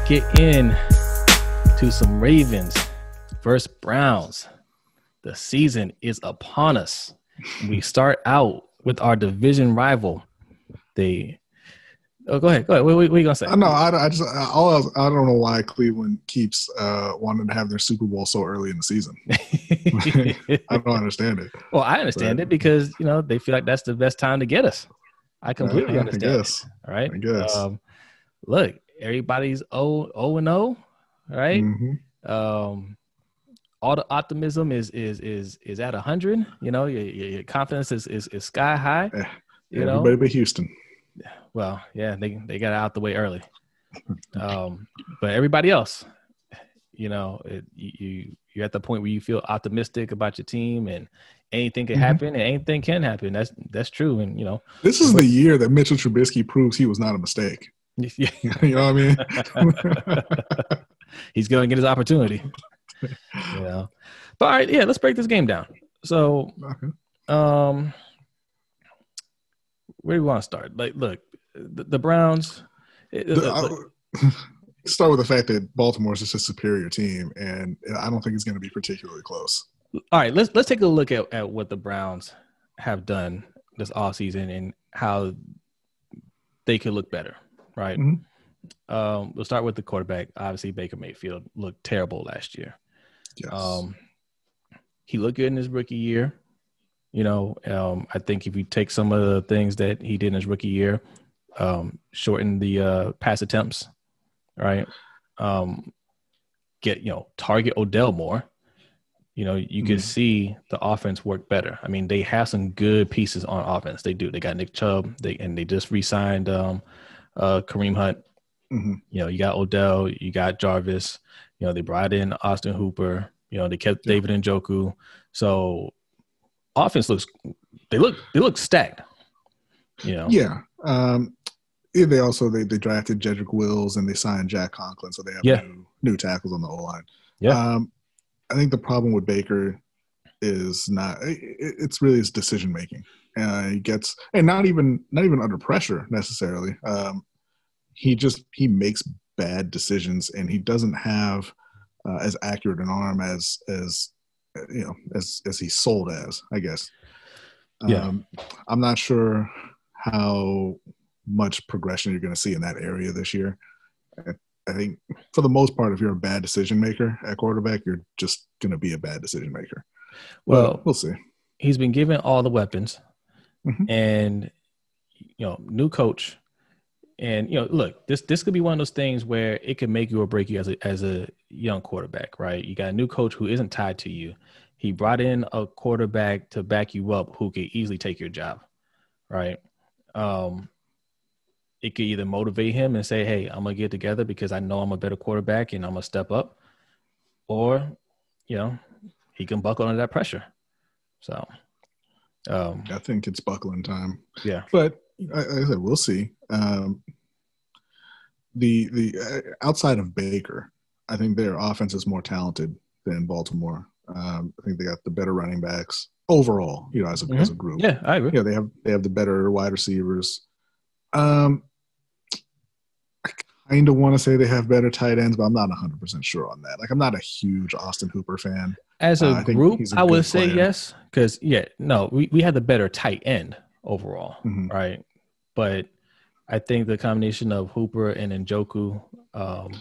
get in to some Ravens versus Browns. The season is upon us. We start out with our division rival. Go ahead. What are you gonna say? No, I don't know why Cleveland keeps wanting to have their Super Bowl so early in the season. I don't understand it. Well, I understand it because they feel like that's the best time to get us. I completely understand. I guess. All right. I guess. Look, everybody's 0-0. All right. Mm-hmm. All the optimism is at 100. Your confidence is sky high. Everybody but Houston. Well, yeah, they got out the way early. But everybody else, you're at the point where you feel optimistic about your team, and anything can happen, and anything can happen. That's true, and this is the year that Mitchell Trubisky proves he was not a mistake. Yeah. You know what I mean? He's going to get his opportunity. But all right, yeah, let's break this game down. So, where do we want to start? Like, look, the Browns. Start with the fact that Baltimore is just a superior team, and I don't think it's going to be particularly close. All right, let's take a look at what the Browns have done this offseason and how they could look better, right? Mm-hmm. We'll start with the quarterback. Obviously, Baker Mayfield looked terrible last year. Yes. He looked good in his rookie year. I think if you take some of the things that he did in his rookie year, shorten the pass attempts, right? Target Odell more. You could see the offense work better. I mean, they have some good pieces on offense. They do. They got Nick Chubb. They just re-signed Kareem Hunt. Mm-hmm. You got Odell. You got Jarvis. They brought in Austin Hooper. They kept David Njoku. So offense look stacked. Yeah. They also they drafted Jedrick Wills and they signed Jack Conklin, so they have new tackles on the O-line. Yeah. I think the problem with Baker is it's really his decision making. He gets, and not even under pressure necessarily. He makes bad decisions, and he doesn't have as accurate an arm as he's sold as, I guess. I'm not sure how much progression you're going to see in that area this year. I think for the most part, if you're a bad decision maker at quarterback, you're just going to be a bad decision maker. Well, we'll see. He's been given all the weapons, and new coach. And look, this could be one of those things where it could make you or break you as a young quarterback, right? You got a new coach who isn't tied to you. He brought in a quarterback to back you up who could easily take your job, right? It could either motivate him and say, "Hey, I'm gonna get together because I know I'm a better quarterback and I'm gonna step up," or he can buckle under that pressure. So, I think it's buckling time. Yeah, but like I said, we'll see. The outside of Baker, I think their offense is more talented than Baltimore. I think they got the better running backs overall. As a group. Yeah, I agree. They have the better wide receivers. I kind of want to say they have better tight ends, but I'm not 100% sure on that. Like, I'm not a huge Austin Hooper fan. As a group, I would say yes, because we had the better tight end overall, right? But I think the combination of Hooper and Njoku. I'm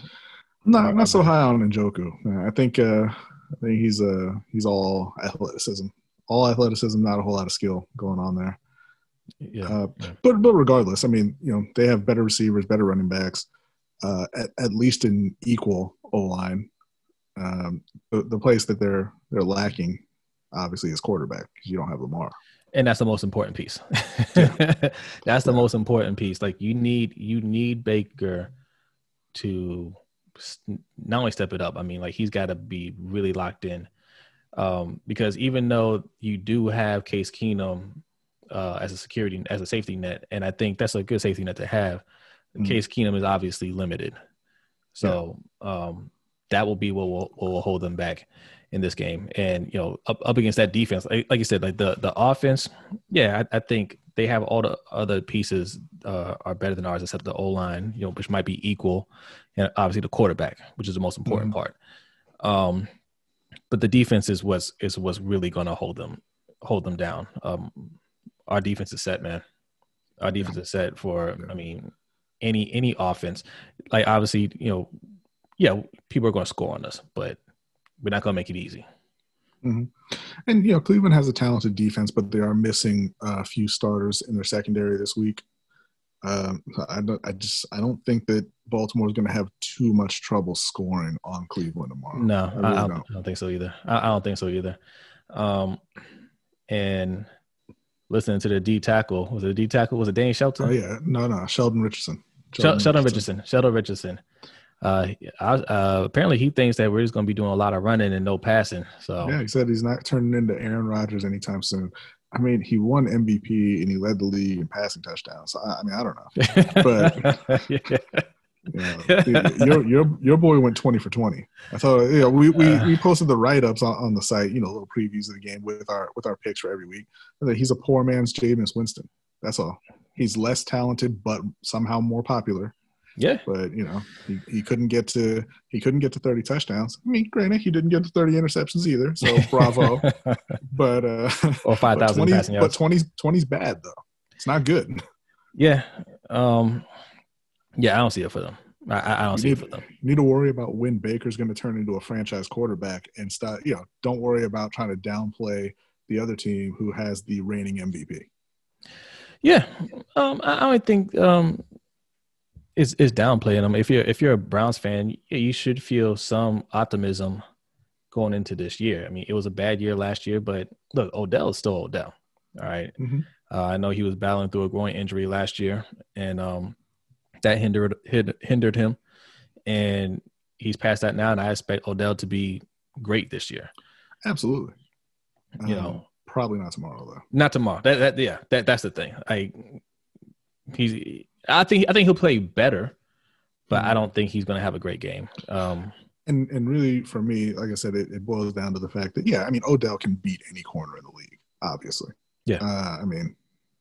not so high on Njoku. I think he's all athleticism. All athleticism, not a whole lot of skill going on there. Yeah. But regardless, I mean, they have better receivers, better running backs, at least in equal O-line. The place that they're lacking, obviously, is quarterback because you don't have Lamar. And that's the most important piece. That's the most important piece. Like, you need Baker to not only step it up. I mean, like, he's got to be really locked in, because even though you do have Case Keenum as a safety net, and I think that's a good safety net to have. Case Keenum is obviously limited, so that will be what will hold them back in this game. And up against that defense, like you said, like the offense, I think they have all the other pieces are better than ours, except the O-line, which might be equal, and obviously the quarterback, which is the most important part. But the defense is what's really going to hold them down. Our defense is set, man. Our defense is set for, I mean, any offense. Like, obviously, people are going to score on us, but we're not going to make it easy. Mm-hmm. And Cleveland has a talented defense, but they are missing a few starters in their secondary this week. I don't think that Baltimore is going to have too much trouble scoring on Cleveland tomorrow. No, I don't think so either. I don't think so either. And listening to the D tackle, was it a D tackle? Was it Dane Shelton? Oh yeah, no, Sheldon Richardson. Sheldon Richardson. Apparently he thinks that we're just going to be doing a lot of running and no passing. So yeah, he said he's not turning into Aaron Rodgers anytime soon. I mean, he won MVP and he led the league in passing touchdowns. So, I mean, I don't know, but your boy went 20 for 20. I thought we posted the write-ups on the site, little previews of the game with our picks for every week. He's a poor man's Jameis Winston. That's all. He's less talented, but somehow more popular. Yeah, but he couldn't get to 30 touchdowns. I mean, granted, he didn't get to 30 interceptions either. So bravo. But or 5,000 passing yards. But 20's bad though. It's not good. Yeah, I don't see it for them. I don't see it for them. You need to worry about when Baker's going to turn into a franchise quarterback and start. Don't worry about trying to downplay the other team who has the reigning MVP. Yeah, I don't think. Is downplaying them. If you're a Browns fan, you should feel some optimism going into this year. I mean, it was a bad year last year, but look, Odell is still Odell. All right. Mm-hmm. I know he was battling through a groin injury last year, and that hindered him. And he's past that now, and I expect Odell to be great this year. Absolutely. Probably not tomorrow though. Not tomorrow. That's the thing. I think he'll play better, but I don't think he's going to have a great game. And really, for me, like I said, it boils down to the fact that I mean, Odell can beat any corner in the league, obviously. Yeah. I mean,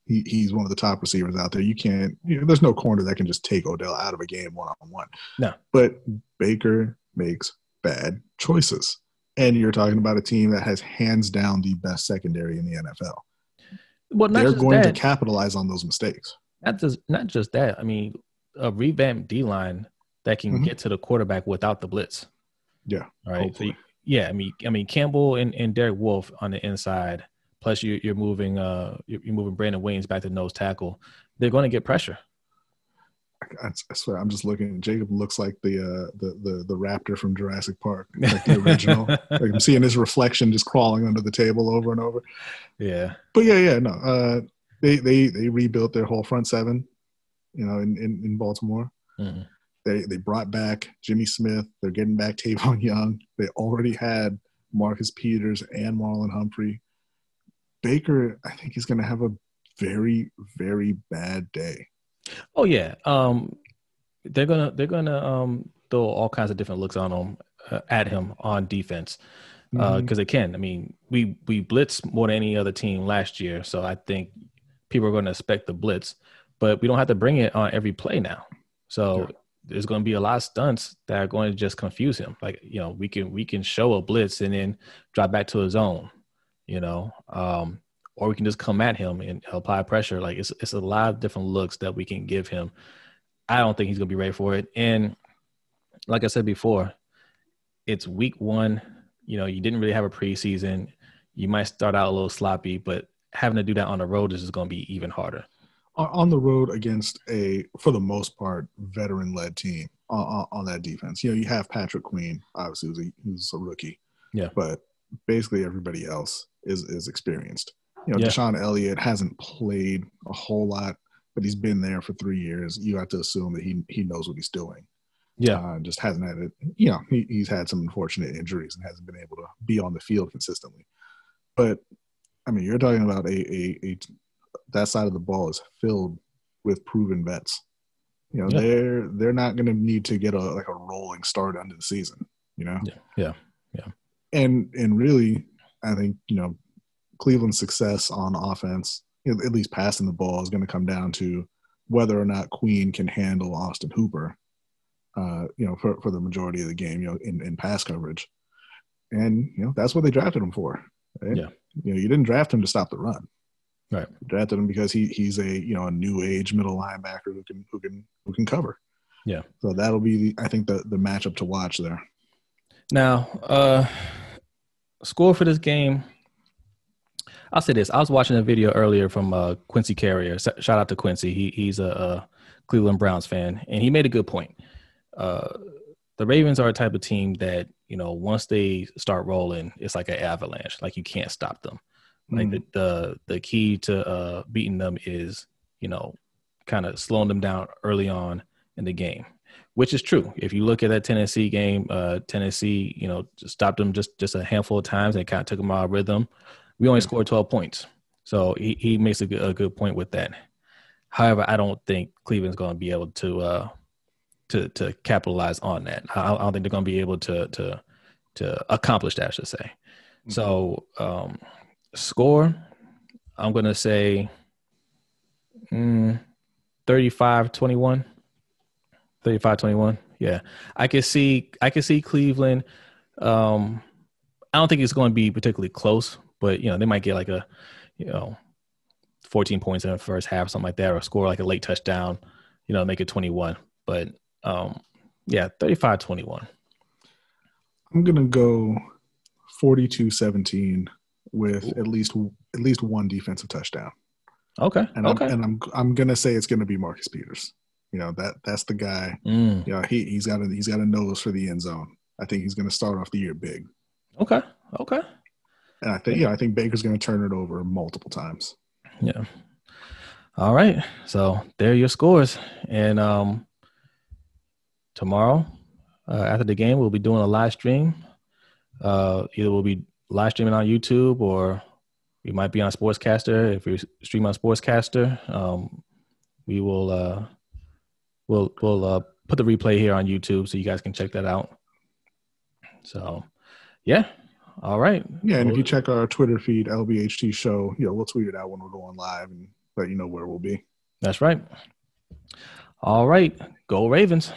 he's one of the top receivers out there. You can't. There's no corner that can just take Odell out of a game one-on-one. No. But Baker makes bad choices, and you're talking about a team that has hands down the best secondary in the NFL. Well, they're going to capitalize on those mistakes. Not just that. I mean, a revamped D-line that can get to the quarterback without the blitz. Yeah. All right. So, I mean, Campbell and Derek Wolfe on the inside. Plus, you're moving Brandon Waynes back to nose tackle. They're going to get pressure. I swear, I'm just looking. Jacob looks like the raptor from Jurassic Park, like the original. Like I'm seeing his reflection just crawling under the table over and over. Yeah. But no. They rebuilt their whole front seven, in Baltimore. Mm-hmm. They brought back Jimmy Smith. They're getting back Tavon Young. They already had Marcus Peters and Marlon Humphrey. Baker, I think he's going to have a very, very bad day. Oh yeah, they're gonna throw all kinds of different looks on him at him on defense. Because they can. I mean, we blitzed more than any other team last year, so I think people are going to expect the blitz, but we don't have to bring it on every play now. So there's going to be a lot of stunts that are going to just confuse him. Like, we can show a blitz and then drop back to his zone, or we can just come at him and apply pressure. Like it's a lot of different looks that we can give him. I don't think he's going to be ready for it. And like I said before, it's week 1. You didn't really have a preseason. You might start out a little sloppy, but having to do that on the road is going to be even harder. On the road against for the most part, veteran-led team on that defense. You have Patrick Queen, obviously, who's a rookie. Yeah. But basically everybody else is experienced. Deshaun Elliott hasn't played a whole lot, but he's been there for 3 years. You have to assume that he knows what he's doing. Yeah. Just hasn't had it. He's had some unfortunate injuries and hasn't been able to be on the field consistently. But I mean, you're talking about a that side of the ball is filled with proven vets. They're not going to need to get a rolling start under the season. Yeah. And really, I think Cleveland's success on offense at least passing the ball, is going to come down to whether or not Queen can handle Austin Hooper, for the majority of the game, in pass coverage. And, that's what they drafted him for. Right? Yeah. You didn't draft him to stop the run. Right. You drafted him because he's a new age middle linebacker who can cover. Yeah. So that'll be I think the matchup to watch there. Now, score for this game. I'll say this. I was watching a video earlier from Quincy Carrier. Shout out to Quincy. He's a Cleveland Browns fan, and he made a good point. The Ravens are a type of team that, once they start rolling, it's like an avalanche. Like, you can't stop them. Like, the key to beating them is, kind of slowing them down early on in the game, which is true. If you look at that Tennessee game, Tennessee, just stopped them just a handful of times and kind of took them out of rhythm. We only scored 12 points. So he makes a good point with that. However, I don't think Cleveland's going to be able to capitalize on that. I don't think they're going to be able to accomplish that, I should say. Mm-hmm. So score, I'm going to say 35-21. 35-21. Yeah. I can see Cleveland. I don't think it's going to be particularly close, but they might get like 14 points in the first half, something like that, or score like a late touchdown, make it 21. But 35-21. I'm going to go 42-17 with at least one defensive touchdown. Okay. I'm going to say it's going to be Marcus Peters. That's the guy. He's got a nose for the end zone. I think he's going to start off the year big. Okay. And I think Baker's going to turn it over multiple times. Yeah. All right. So there are your scores. And tomorrow, after the game, we'll be doing a live stream. Either we'll be live streaming on YouTube, or we might be on Sportscaster. If we stream on Sportscaster, we will we'll put the replay here on YouTube so you guys can check that out. So, yeah. All right. Yeah, and if you check our Twitter feed, LBHT Show, we'll tweet it out when we're going live and let you know where we'll be. That's right. All right. Go Ravens.